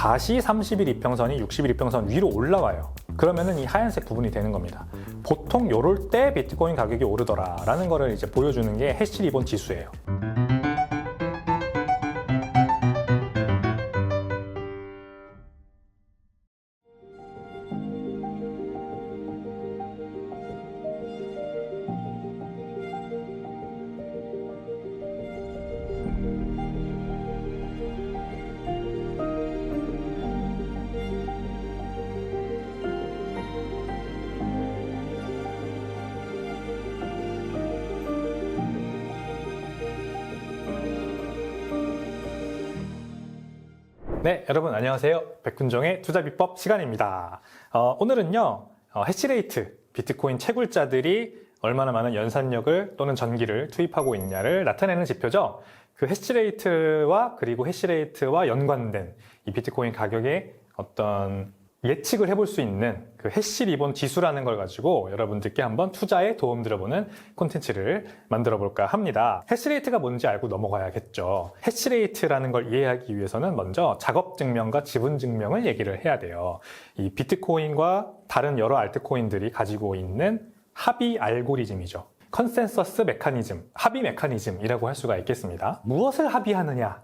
다시 30일 이평선이 60일 이평선 위로 올라와요. 그러면은 이 하얀색 부분이 되는 겁니다. 보통 요럴 때 비트코인 가격이 오르더라 라는 거를 이제 보여주는 게 해시 리본 지수예요. 네, 여러분 안녕하세요. 백훈종의 투자비법 시간입니다. 오늘은요, 해시레이트, 비트코인 채굴자들이 얼마나 많은 연산력을 또는 전기를 투입하고 있냐를 나타내는 지표죠. 그 해시레이트와 그리고 해시레이트와 연관된 이 비트코인 가격의 어떤 예측을 해볼 수 있는 그 해시 리본 지수라는 걸 가지고 여러분들께 한번 투자에 도움 드려보는 콘텐츠를 만들어 볼까 합니다. 해시레이트가 뭔지 알고 넘어가야겠죠. 해시레이트라는 걸 이해하기 위해서는 먼저 작업 증명과 지분 증명을 얘기를 해야 돼요. 이 비트코인과 다른 여러 알트코인들이 가지고 있는 합의 알고리즘이죠. 컨센서스 메커니즘, 합의 메커니즘이라고 할 수가 있겠습니다. 무엇을 합의하느냐?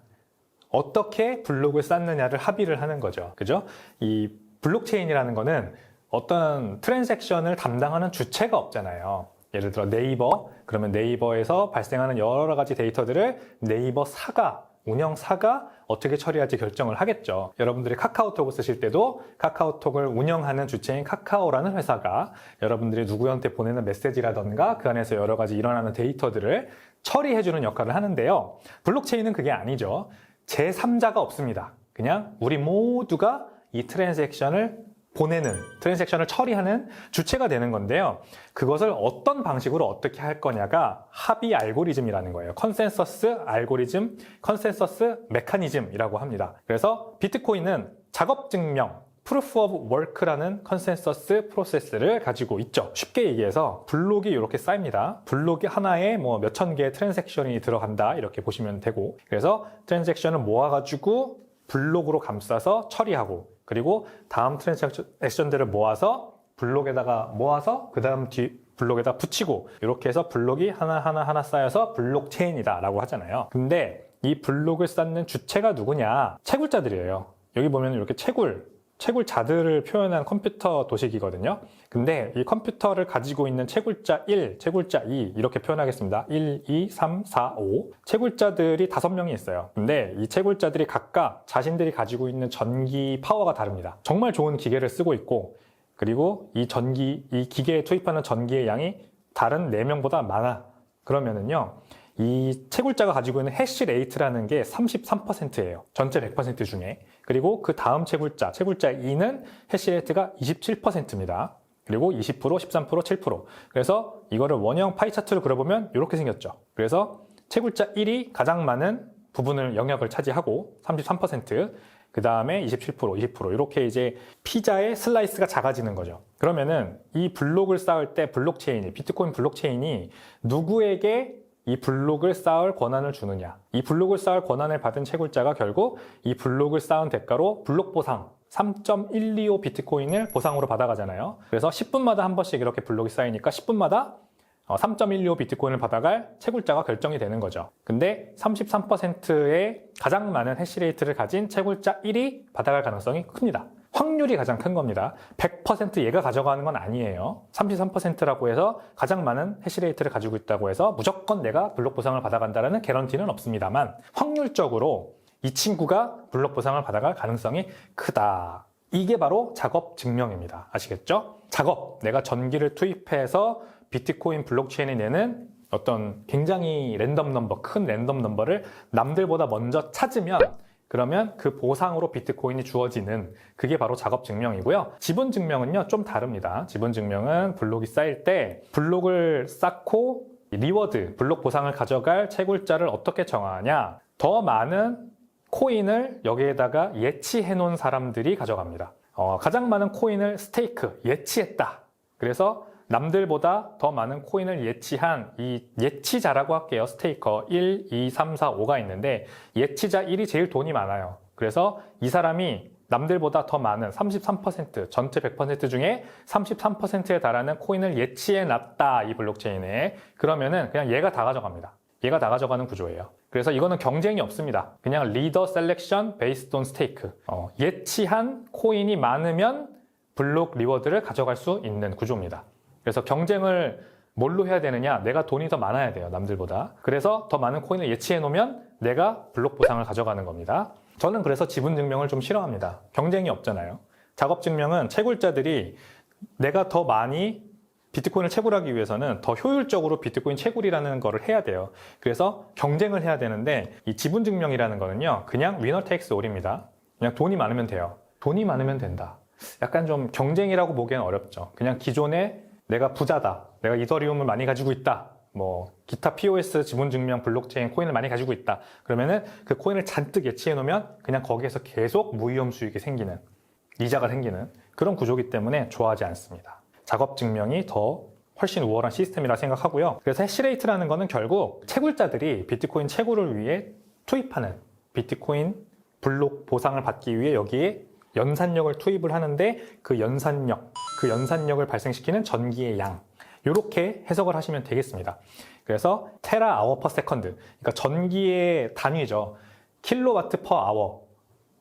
어떻게 블록을 쌓느냐를 합의를 하는 거죠. 그죠? 이 블록체인이라는 거는 어떤 트랜잭션을 담당하는 주체가 없잖아요. 예를 들어 네이버, 그러면 네이버에서 발생하는 여러 가지 데이터들을 네이버사가, 운영사가 어떻게 처리할지 결정을 하겠죠. 여러분들이 카카오톡을 쓰실 때도 카카오톡을 운영하는 주체인 카카오라는 회사가 여러분들이 누구한테 보내는 메시지라던가 그 안에서 여러 가지 일어나는 데이터들을 처리해주는 역할을 하는데요. 블록체인은 그게 아니죠. 제3자가 없습니다. 그냥 우리 모두가 이 트랜잭션을 보내는, 트랜잭션을 처리하는 주체가 되는 건데요. 그것을 어떤 방식으로 어떻게 할 거냐가 합의 알고리즘이라는 거예요. 컨센서스 알고리즘, 컨센서스 메커니즘이라고 합니다. 그래서 비트코인은 작업 증명, 프루프 오브 워크라는 컨센서스 프로세스를 가지고 있죠. 쉽게 얘기해서 블록이 이렇게 쌓입니다. 블록이 하나에 뭐 몇천 개의 트랜잭션이 들어간다 이렇게 보시면 되고, 그래서 트랜잭션을 모아가지고 블록으로 감싸서 처리하고, 그리고 다음 트랜잭션들을 모아서 블록에다가 모아서 그 다음 뒤 블록에다 붙이고, 이렇게 해서 블록이 하나 쌓여서 블록체인이다 라고 하잖아요. 근데 이 블록을 쌓는 주체가 누구냐? 채굴자들이에요. 여기 보면 이렇게 채굴자들을 표현한 컴퓨터 도식이거든요. 근데 이 컴퓨터를 가지고 있는 채굴자 1, 채굴자 2 이렇게 표현하겠습니다. 1, 2, 3, 4, 5 채굴자들이 5명이 있어요. 근데 이 채굴자들이 각각 자신들이 가지고 있는 전기 파워가 다릅니다. 정말 좋은 기계를 쓰고 있고, 그리고 이 기계에 투입하는 전기의 양이 다른 4명보다 많아. 그러면은요, 이 채굴자가 가지고 있는 해시 레이트라는 게 33%예요. 전체 100% 중에. 그리고 그 다음 채굴자 2는 해시 레이트가 27%입니다. 그리고 20%, 13%, 7%. 그래서 이거를 원형 파이 차트로 그려보면 이렇게 생겼죠. 그래서 채굴자 1이 가장 많은 부분을 영역을 차지하고 33%, 그 다음에 27%, 20% 이렇게 이제 피자의 슬라이스가 작아지는 거죠. 그러면은 이 블록을 쌓을 때 비트코인 블록체인이 누구에게 이 블록을 쌓을 권한을 주느냐. 이 블록을 쌓을 권한을 받은 채굴자가 결국 이 블록을 쌓은 대가로 블록 보상 3.125 비트코인을 보상으로 받아가잖아요. 그래서 10분마다 한 번씩 이렇게 블록이 쌓이니까 10분마다 3.125 비트코인을 받아갈 채굴자가 결정이 되는 거죠. 근데 33%의 가장 많은 해시레이트를 가진 채굴자 1이 받아갈 가능성이 큽니다. 확률이 가장 큰 겁니다. 100% 얘가 가져가는 건 아니에요. 33%라고 해서 가장 많은 해시레이트를 가지고 있다고 해서 무조건 내가 블록 보상을 받아간다는 개런티는 없습니다만, 확률적으로 이 친구가 블록 보상을 받아갈 가능성이 크다. 이게 바로 작업 증명입니다. 아시겠죠? 작업, 내가 전기를 투입해서 비트코인 블록체인이 내는 어떤 굉장히 랜덤 넘버, 큰 랜덤 넘버를 남들보다 먼저 찾으면, 그러면 그 보상으로 비트코인이 주어지는, 그게 바로 작업 증명이고요. 지분 증명은요, 좀 다릅니다. 지분 증명은 블록이 쌓일 때 블록을 쌓고 리워드, 블록 보상을 가져갈 채굴자를 어떻게 정하냐? 더 많은 코인을 여기에다가 예치해 놓은 사람들이 가져갑니다. 가장 많은 코인을 스테이크, 예치했다. 그래서 남들보다 더 많은 코인을 예치한 이 예치자라고 할게요. 스테이커 1, 2, 3, 4, 5가 있는데 예치자 1이 제일 돈이 많아요. 그래서 이 사람이 남들보다 더 많은 33%, 전체 100% 중에 33%에 달하는 코인을 예치해 놨다, 이 블록체인에. 그러면은 그냥 얘가 다 가져갑니다. 얘가 다 가져가는 구조예요. 그래서 이거는 경쟁이 없습니다. 그냥 리더 셀렉션 베이스드 온 스테이크. 예치한 코인이 많으면 블록 리워드를 가져갈 수 있는 구조입니다. 그래서 경쟁을 뭘로 해야 되느냐? 내가 돈이 더 많아야 돼요, 남들보다. 그래서 더 많은 코인을 예치해 놓으면 내가 블록 보상을 가져가는 겁니다. 저는 그래서 지분 증명을 좀 싫어합니다. 경쟁이 없잖아요. 작업 증명은 채굴자들이 내가 더 많이 비트코인을 채굴하기 위해서는 더 효율적으로 비트코인 채굴이라는 거를 해야 돼요. 그래서 경쟁을 해야 되는데 이 지분 증명이라는 거는요, 그냥 위너 테이크스 올입니다. 그냥 돈이 많으면 돼요. 돈이 많으면 된다. 약간 좀 경쟁이라고 보기엔 어렵죠. 그냥 기존에 내가 부자다, 내가 이더리움을 많이 가지고 있다, 뭐 기타 POS 지분 증명 블록체인 코인을 많이 가지고 있다. 그러면은 그 코인을 잔뜩 예치해 놓으면 그냥 거기에서 계속 무위험 수익이 생기는, 이자가 생기는 그런 구조이기 때문에 좋아하지 않습니다. 작업 증명이 더 훨씬 우월한 시스템이라 생각하고요. 그래서 해시레이트라는 거는 결국 채굴자들이 비트코인 채굴을 위해 투입하는, 비트코인 블록 보상을 받기 위해 여기에 연산력을 투입을 하는데 그 연산력을 발생시키는 전기의 양, 이렇게 해석을 하시면 되겠습니다. 그래서 테라 아워 퍼 세컨드, 그러니까 전기의 단위죠. 킬로와트 퍼 아워,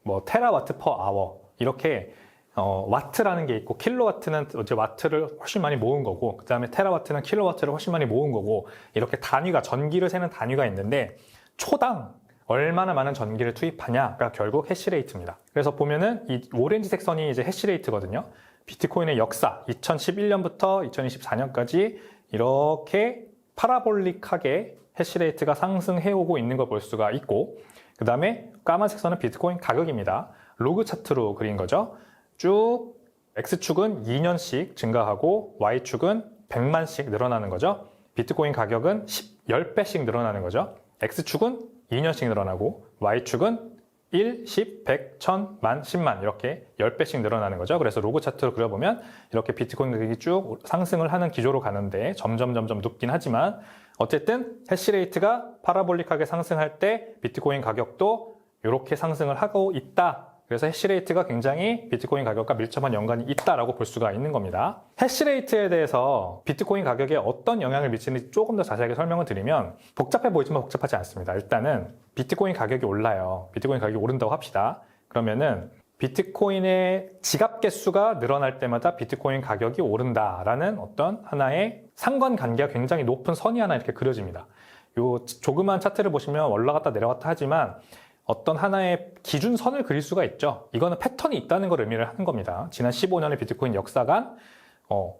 뭐 테라와트 퍼 아워, 이렇게 와트라는 게 있고, 킬로와트는 이제 와트를 훨씬 많이 모은 거고, 그 다음에 테라와트는 킬로와트를 훨씬 많이 모은 거고, 이렇게 단위가, 전기를 세는 단위가 있는데 초당 얼마나 많은 전기를 투입하냐가 결국 해시레이트입니다. 그래서 보면은 이 오렌지색 선이 이제 해시레이트거든요. 비트코인의 역사, 2011년부터 2024년까지 이렇게 파라볼릭하게 해시레이트가 상승해오고 있는 걸 볼 수가 있고, 그 다음에 까만색 선은 비트코인 가격입니다. 로그 차트로 그린 거죠. 쭉 X축은 2년씩 증가하고 Y축은 100만씩 늘어나는 거죠. 비트코인 가격은 10배씩 늘어나는 거죠. X축은 2년씩 늘어나고 Y축은 1, 10, 100, 1000, 만, 10만 이렇게 10배씩 늘어나는 거죠. 그래서 로그 차트로 그려보면 이렇게 비트코인 가격이 쭉 상승을 하는 기조로 가는데 점점 눕긴 하지만 어쨌든 해시레이트가 파라볼릭하게 상승할 때 비트코인 가격도 이렇게 상승을 하고 있다. 그래서 해시레이트가 굉장히 비트코인 가격과 밀접한 연관이 있다라고 볼 수가 있는 겁니다. 해시레이트에 대해서 비트코인 가격에 어떤 영향을 미치는지 조금 더 자세하게 설명을 드리면, 복잡해 보이지만 복잡하지 않습니다. 일단은 비트코인 가격이 올라요. 비트코인 가격이 오른다고 합시다. 그러면은 비트코인의 지갑 개수가 늘어날 때마다 비트코인 가격이 오른다라는 어떤 하나의 상관관계가 굉장히 높은 선이 하나 이렇게 그려집니다. 요 조그만 차트를 보시면 올라갔다 내려갔다 하지만 어떤 하나의 기준선을 그릴 수가 있죠. 이거는 패턴이 있다는 걸 의미를 하는 겁니다. 지난 15년의 비트코인 역사간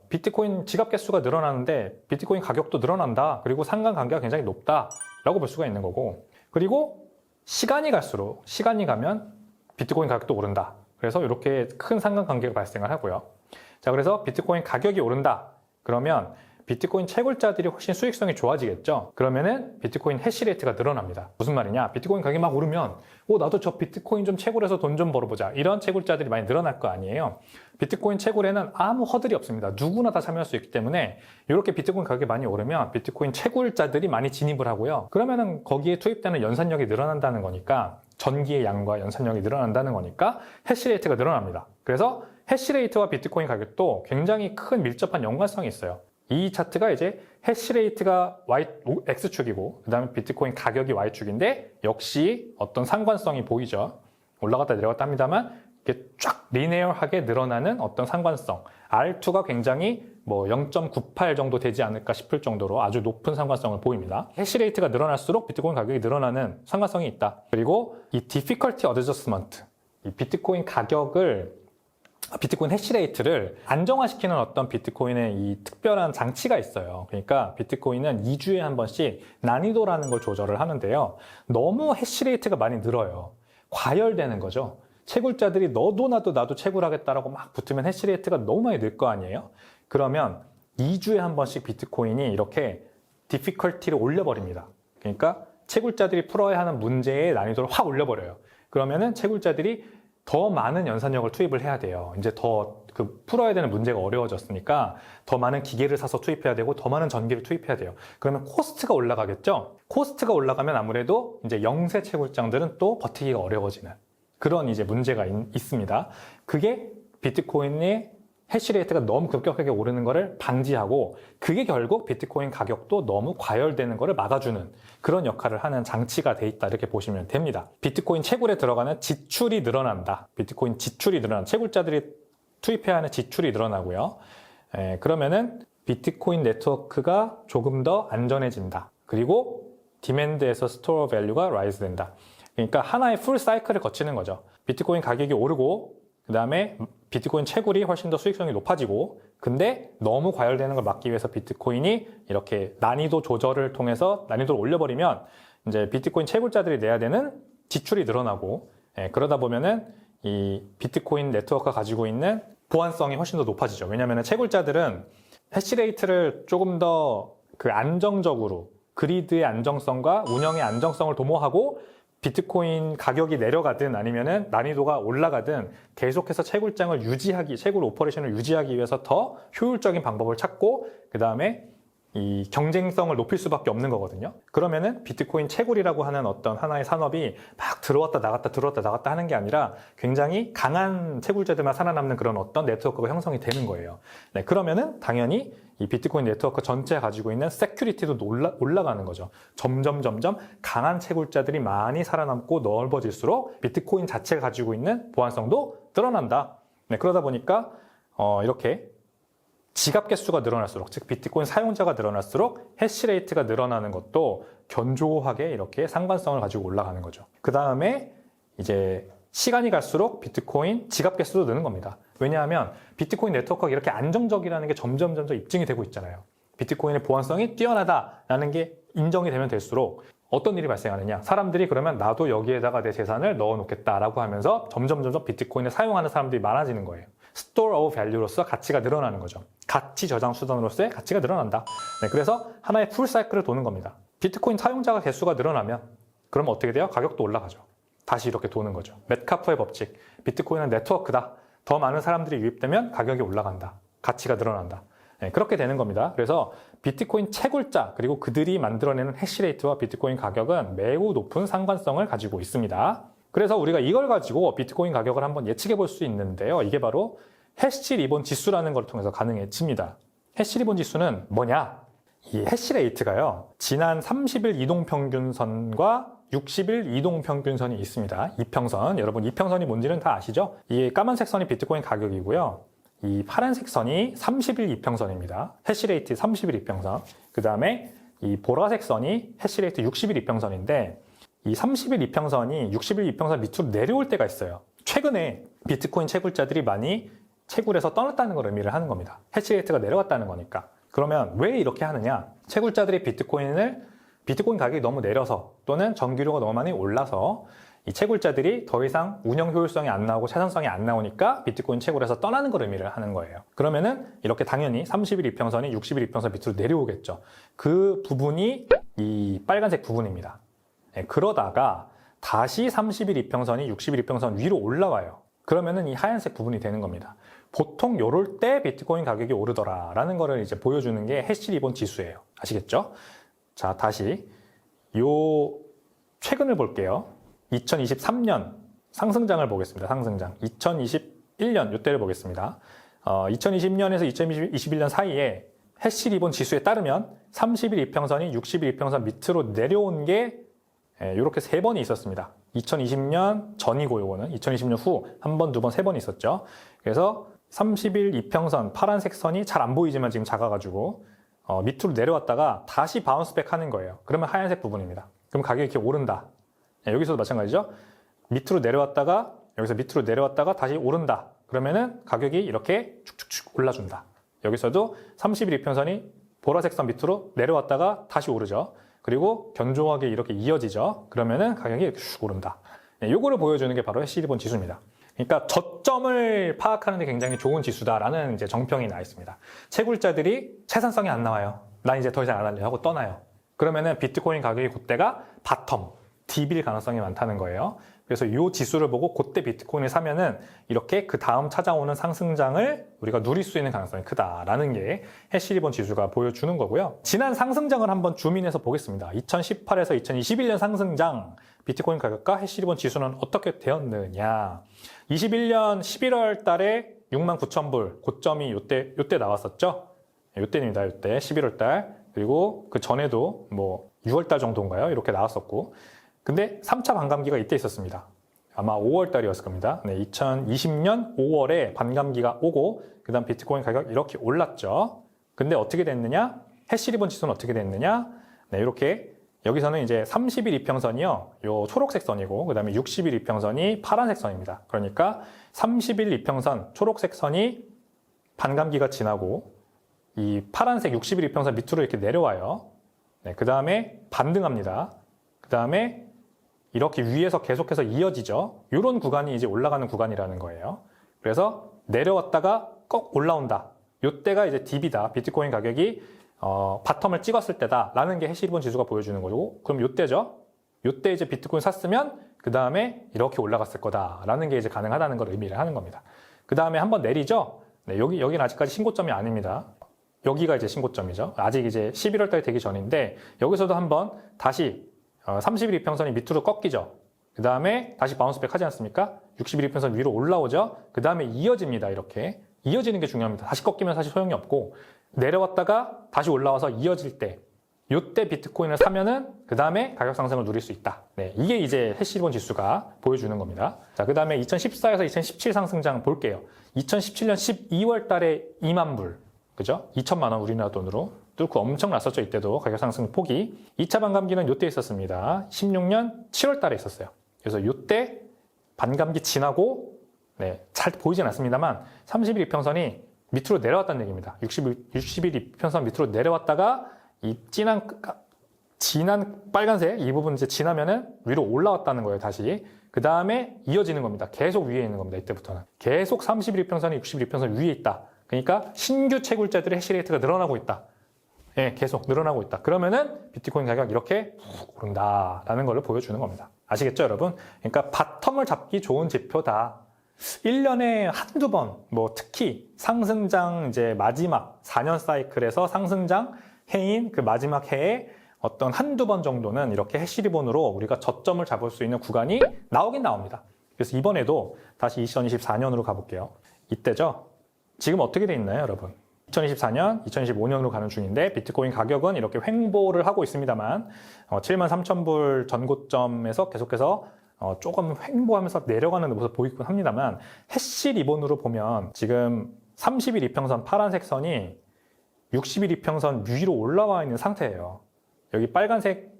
비트코인 지갑 개수가 늘어나는데 비트코인 가격도 늘어난다. 그리고 상관관계가 굉장히 높다라고 볼 수가 있는 거고, 그리고 시간이 가면 비트코인 가격도 오른다. 그래서 이렇게 큰 상관관계가 발생을 하고요. 자, 그래서 비트코인 가격이 오른다. 그러면 비트코인 채굴자들이 훨씬 수익성이 좋아지겠죠. 그러면은 비트코인 해시레이트가 늘어납니다. 무슨 말이냐? 비트코인 가격이 막 오르면 나도 저 비트코인 좀 채굴해서 돈 좀 벌어보자, 이런 채굴자들이 많이 늘어날 거 아니에요. 비트코인 채굴에는 아무 허들이 없습니다. 누구나 다 참여할 수 있기 때문에 이렇게 비트코인 가격이 많이 오르면 비트코인 채굴자들이 많이 진입을 하고요. 그러면은 거기에 투입되는 연산력이 늘어난다는 거니까, 전기의 양과 연산력이 늘어난다는 거니까 해시레이트가 늘어납니다. 그래서 해시레이트와 비트코인 가격도 굉장히 큰 밀접한 연관성이 있어요. 이 차트가 이제 해시레이트가 X축이고 그 다음에 비트코인 가격이 Y축인데 역시 어떤 상관성이 보이죠. 올라갔다 내려갔다 합니다만 이렇게 쫙 리니어하게 늘어나는 어떤 상관성, R2가 굉장히 0.98 정도 되지 않을까 싶을 정도로 아주 높은 상관성을 보입니다. 해시레이트가 늘어날수록 비트코인 가격이 늘어나는 상관성이 있다. 그리고 이 difficulty adjustment, 이 비트코인 해시레이트를 안정화시키는 어떤 비트코인의 이 특별한 장치가 있어요. 그러니까 비트코인은 2주에 한 번씩 난이도라는 걸 조절을 하는데요. 너무 해시레이트가 많이 늘어요. 과열되는 거죠. 채굴자들이 너도 나도 채굴하겠다라고 막 붙으면 해시레이트가 너무 많이 늘 거 아니에요. 그러면 2주에 한 번씩 비트코인이 이렇게 difficulty를 올려버립니다. 그러니까 채굴자들이 풀어야 하는 문제의 난이도를 확 올려버려요. 그러면은 채굴자들이 더 많은 연산력을 투입을 해야 돼요. 이제 더 풀어야 되는 문제가 어려워졌으니까 더 많은 기계를 사서 투입해야 되고 더 많은 전기를 투입해야 돼요. 그러면 코스트가 올라가겠죠? 코스트가 올라가면 아무래도 이제 영세 채굴장들은 또 버티기가 어려워지는 그런 이제 문제가 있습니다. 그게 비트코인의 해시레이트가 너무 급격하게 오르는 것을 방지하고 그게 결국 비트코인 가격도 너무 과열되는 것을 막아주는 그런 역할을 하는 장치가 돼 있다 이렇게 보시면 됩니다. 비트코인 채굴에 들어가는 지출이 늘어난다. 비트코인 지출이 늘어난다. 채굴자들이 투입해야 하는 지출이 늘어나고요. 그러면은 비트코인 네트워크가 조금 더 안전해진다. 그리고 디맨드에서 스토어 밸류가 라이즈 된다. 그러니까 하나의 풀 사이클을 거치는 거죠. 비트코인 가격이 오르고 그 다음에 비트코인 채굴이 훨씬 더 수익성이 높아지고 근데 너무 과열되는 걸 막기 위해서 비트코인이 이렇게 난이도 조절을 통해서 난이도를 올려버리면 이제 비트코인 채굴자들이 내야 되는 지출이 늘어나고 그러다 보면은 이 비트코인 네트워크가 가지고 있는 보안성이 훨씬 더 높아지죠. 왜냐하면 채굴자들은 해시레이트를 조금 더 그 안정적으로 그리드의 안정성과 운영의 안정성을 도모하고 비트코인 가격이 내려가든 아니면은 난이도가 올라가든 계속해서 채굴 오퍼레이션을 유지하기 위해서 더 효율적인 방법을 찾고 그 다음에 이 경쟁성을 높일 수밖에 없는 거거든요. 그러면은 비트코인 채굴이라고 하는 어떤 하나의 산업이 막 들어왔다 나갔다 하는 게 아니라 굉장히 강한 채굴자들만 살아남는 그런 어떤 네트워크가 형성이 되는 거예요. 네, 그러면은 당연히 이 비트코인 네트워크 전체가 가지고 있는 세큐리티도 올라가는 거죠. 점점 강한 채굴자들이 많이 살아남고 넓어질수록 비트코인 자체가 가지고 있는 보안성도 늘어난다. 네, 그러다 보니까 이렇게 지갑 개수가 늘어날수록, 즉 비트코인 사용자가 늘어날수록 해시레이트가 늘어나는 것도 견조하게 이렇게 상관성을 가지고 올라가는 거죠. 그 다음에 이제 시간이 갈수록 비트코인 지갑 개수도 느는 겁니다. 왜냐하면 비트코인 네트워크가 이렇게 안정적이라는 게 점점 입증이 되고 있잖아요. 비트코인의 보안성이 뛰어나다라는 게 인정이 되면 될수록 어떤 일이 발생하느냐, 사람들이 그러면 나도 여기에다가 내 재산을 넣어놓겠다라고 하면서 점점 비트코인을 사용하는 사람들이 많아지는 거예요. Store of Value로서 가치가 늘어나는 거죠. 가치 저장 수단으로서의 가치가 늘어난다. 네, 그래서 하나의 풀 사이클을 도는 겁니다. 비트코인 사용자가 개수가 늘어나면 그러면 어떻게 돼요? 가격도 올라가죠. 다시 이렇게 도는 거죠. 메트카프의 법칙. 비트코인은 네트워크다. 더 많은 사람들이 유입되면 가격이 올라간다. 가치가 늘어난다. 네, 그렇게 되는 겁니다. 그래서 비트코인 채굴자 그리고 그들이 만들어내는 해시레이트와 비트코인 가격은 매우 높은 상관성을 가지고 있습니다. 그래서 우리가 이걸 가지고 비트코인 가격을 한번 예측해 볼 수 있는데요. 이게 바로 해시 리본 지수라는 걸 통해서 가능해집니다. 해시 리본 지수는 뭐냐? 이 해시레이트가요. 지난 30일 이동평균선과 60일 이동평균선이 있습니다. 이평선. 여러분 이평선이 뭔지는 다 아시죠? 이 까만색 선이 비트코인 가격이고요. 이 파란색 선이 30일 이평선입니다. 해시레이트 30일 이평선. 그 다음에 이 보라색 선이 해시레이트 60일 이평선인데 이 30일 이평선이 60일 이평선 밑으로 내려올 때가 있어요. 최근에 비트코인 채굴자들이 많이 채굴에서 떠났다는 걸 의미를 하는 겁니다. 해시레이트가 내려갔다는 거니까. 그러면 왜 이렇게 하느냐? 채굴자들이 비트코인 가격이 너무 내려서 또는 전기료가 너무 많이 올라서 이 채굴자들이 더 이상 운영 효율성이 안 나오고 채선성이 안 나오니까 비트코인 채굴에서 떠나는 걸 의미를 하는 거예요. 그러면은 이렇게 당연히 30일 이평선이 60일 이평선 밑으로 내려오겠죠. 그 부분이 이 빨간색 부분입니다. 네, 그러다가 다시 30일 이평선이 60일 이평선 위로 올라와요. 그러면은 이 하얀색 부분이 되는 겁니다. 보통 요럴 때 비트코인 가격이 오르더라라는 거를 이제 보여주는 게 해시 리본 지수예요. 아시겠죠? 자, 다시 요 최근을 볼게요. 2023년 상승장을 보겠습니다. 상승장. 2021년 요때를 보겠습니다. 2020년에서 2021년 사이에 해시 리본 지수에 따르면 30일 이평선이 60일 이평선 밑으로 내려온 게 이렇게 3번이 있었습니다. 2020년 전이고 요거는 2020년 후 한 번, 두 번, 세 번 있었죠. 그래서 30일 이평선 파란색 선이 잘 안 보이지만 지금 작아가지고 밑으로 내려왔다가 다시 바운스백 하는 거예요. 그러면 하얀색 부분입니다. 그럼 가격이 이렇게 오른다. 여기서도 마찬가지죠. 밑으로 내려왔다가 여기서 밑으로 내려왔다가 다시 오른다. 그러면은 가격이 이렇게 축축축 올라준다. 여기서도 30일 이평선이 보라색 선 밑으로 내려왔다가 다시 오르죠. 그리고 견조하게 이렇게 이어지죠. 그러면은 가격이 이렇게 슉 오른다. 요거를 보여주는 게 바로 해시 리본 지수입니다. 그러니까 저점을 파악하는 데 굉장히 좋은 지수다라는 이제 정평이 나 있습니다. 채굴자들이 채산성이 안 나와요. 난 이제 더 이상 안 할래 하고 떠나요. 그러면은 비트코인 가격이 그때가 바텀, 딥일 가능성이 많다는 거예요. 그래서 이 지수를 보고 그때 비트코인을 사면은 이렇게 그 다음 찾아오는 상승장을 우리가 누릴 수 있는 가능성이 크다라는 게 해시리본 지수가 보여주는 거고요. 지난 상승장을 한번 줌인해서 보겠습니다. 2018에서 2021년 상승장 비트코인 가격과 해시리본 지수는 어떻게 되었느냐. 21년 11월 달에 69,000불 고점이 요때 나왔었죠. 요때입니다. 요때 11월 달. 그리고 그 전에도 뭐 6월 달 정도인가요? 이렇게 나왔었고. 근데 3차 반감기가 이때 있었습니다. 아마 5월 달이었을 겁니다. 네, 2020년 5월에 반감기가 오고 그다음 비트코인 가격 이렇게 올랐죠. 근데 어떻게 됐느냐? 해시리본 지수는 어떻게 됐느냐? 네, 이렇게 여기서는 이제 30일 이평선이요. 요 초록색 선이고 그다음에 60일 이평선이 파란색 선입니다. 그러니까 30일 이평선 초록색 선이 반감기가 지나고 이 파란색 60일 이평선 밑으로 이렇게 내려와요. 네, 그다음에 반등합니다. 그다음에 이렇게 위에서 계속해서 이어지죠. 이런 구간이 이제 올라가는 구간이라는 거예요. 그래서 내려왔다가 꼭 올라온다. 이때가 이제 딥이다. 비트코인 가격이 바텀을 찍었을 때다라는 게 해시리본 지수가 보여주는 거고, 그럼 이때죠. 이때 이제 비트코인 샀으면 그 다음에 이렇게 올라갔을 거다라는 게 이제 가능하다는 걸 의미를 하는 겁니다. 그 다음에 한번 내리죠. 네, 여기는 아직까지 신고점이 아닙니다. 여기가 이제 신고점이죠. 아직 이제 11월 달이 되기 전인데 여기서도 한번 다시 30일 이평선이 밑으로 꺾이죠. 그 다음에 다시 바운스백 하지 않습니까? 60일 이평선 위로 올라오죠. 그 다음에 이어집니다. 이렇게 이어지는 게 중요합니다. 다시 꺾이면 사실 소용이 없고 내려왔다가 다시 올라와서 이어질 때 이때 비트코인을 사면은 그 다음에 가격 상승을 누릴 수 있다. 네, 이게 이제 해시리본 지수가 보여주는 겁니다. 자, 그 다음에 2014에서 2017 상승장 볼게요. 2017년 12월 달에 2만 불, 그죠? 2천만 원 우리나라 돈으로 뚫고 엄청났었죠. 이때도 가격 상승 폭이. 2차 반감기는 이때 있었습니다. 16년 7월 달에 있었어요. 그래서 이때 반감기 지나고 네, 잘 보이진 않습니다만 30일 이평선이 밑으로 내려왔다는 얘기입니다. 60일 이평선 밑으로 내려왔다가 이 진한 빨간색 이 부분 이제 지나면은 위로 올라왔다는 거예요. 다시. 그 다음에 이어지는 겁니다. 계속 위에 있는 겁니다. 이때부터는. 계속 30일 이평선이 60일 이평선 위에 있다. 그러니까 신규 채굴자들의 해시레이트가 늘어나고 있다. 예, 계속 늘어나고 있다. 그러면은 비트코인 가격 이렇게 훅 오른다라는 걸 보여주는 겁니다. 아시겠죠, 여러분? 그러니까 바텀을 잡기 좋은 지표다. 1년에 한두 번, 뭐 특히 상승장 이제 마지막 4년 사이클에서 상승장 해인 그 마지막 해에 어떤 한두 번 정도는 이렇게 해시리본으로 우리가 저점을 잡을 수 있는 구간이 나오긴 나옵니다. 그래서 이번에도 다시 2024년으로 가볼게요. 이때죠. 지금 어떻게 돼 있나요, 여러분? 2024년, 2025년으로 가는 중인데 비트코인 가격은 이렇게 횡보를 하고 있습니다만 73,000불 전고점에서 계속해서 조금 횡보하면서 내려가는 모습 보이긴 합니다만 해시 리본으로 보면 지금 30일 이평선 파란색 선이 60일 이평선 위로 올라와 있는 상태예요. 여기 빨간색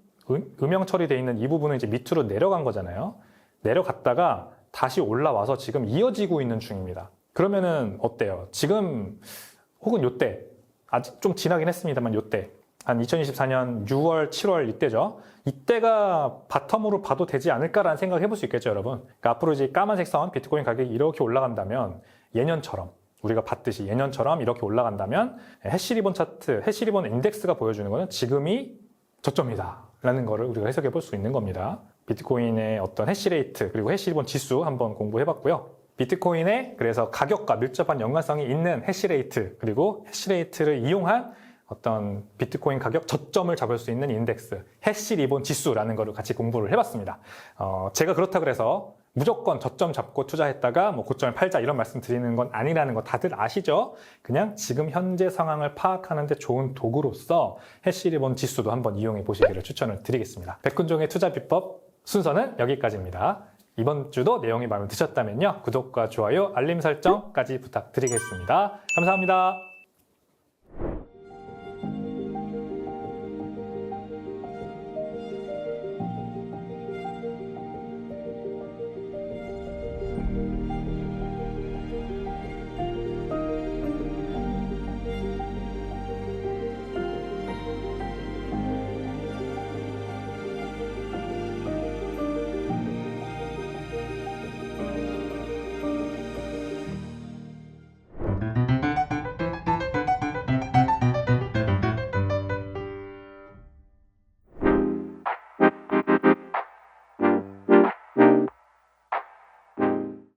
음영 처리되어 있는 이 부분은 이제 밑으로 내려간 거잖아요. 내려갔다가 다시 올라와서 지금 이어지고 있는 중입니다. 그러면은 어때요? 지금 혹은 요때 아직 좀 지나긴 했습니다만 요때 한 2024년 6월, 7월 이때죠. 이때가 바텀으로 봐도 되지 않을까라는 생각을 해볼 수 있겠죠, 여러분. 그러니까 앞으로 이제 까만색 선 비트코인 가격이 이렇게 올라간다면 예년처럼 우리가 봤듯이 예년처럼 이렇게 올라간다면 해시리본 차트, 해시리본 인덱스가 보여주는 거는 지금이 저점이다 라는 거를 우리가 해석해 볼 수 있는 겁니다. 비트코인의 어떤 해시레이트 그리고 해시리본 지수 한번 공부해 봤고요. 비트코인의 그래서 가격과 밀접한 연관성이 있는 해시레이트 그리고 해시레이트를 이용한 어떤 비트코인 가격 저점을 잡을 수 있는 인덱스 해시리본 지수라는 거를 같이 공부를 해봤습니다. 제가 그렇다 그래서 무조건 저점 잡고 투자했다가 뭐 고점을 팔자 이런 말씀 드리는 건 아니라는 거 다들 아시죠? 그냥 지금 현재 상황을 파악하는 데 좋은 도구로서 해시리본 지수도 한번 이용해 보시기를 추천을 드리겠습니다. 백훈종의 투자 비법 순서는 여기까지입니다. 이번 주도 내용이 마음에 드셨다면요. 구독과 좋아요, 알림 설정까지 부탁드리겠습니다. 감사합니다.